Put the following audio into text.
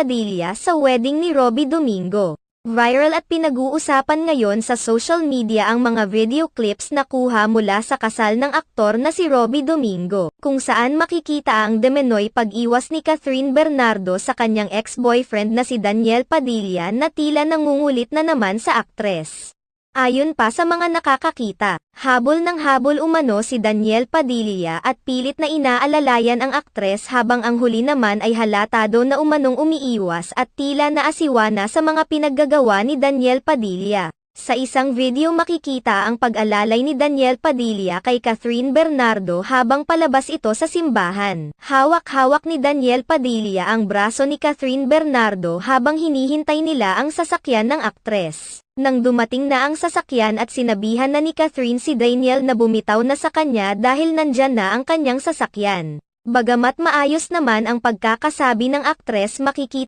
Padilla sa wedding ni Robby Domingo. Viral at pinag-uusapan ngayon sa social media ang mga video clips na kuha mula sa kasal ng aktor na si Robby Domingo, kung saan makikita ang demenoy pag-iwas ni Catherine Bernardo sa kanyang ex-boyfriend na si Daniel Padilla na tila nangungulit na naman sa aktres. Ayon pa sa mga nakakakita, habol ng habol umano si Daniel Padilla at pilit na inaalalayan ang aktres habang ang huli naman ay halatado na umanong umiiwas at tila naasiwa sa mga pinaggagawa ni Daniel Padilla. Sa isang video makikita ang pag-alalay ni Daniel Padilla kay Catherine Bernardo habang palabas ito sa simbahan. Hawak-hawak ni Daniel Padilla ang braso ni Catherine Bernardo habang hinihintay nila ang sasakyan ng aktres. Nang dumating na ang sasakyan at sinabihan na ni Catherine si Daniel na bumitaw na sa kanya dahil nandyan na ang kanyang sasakyan. Bagamat maayos naman ang pagkakasabi ng aktres, makikita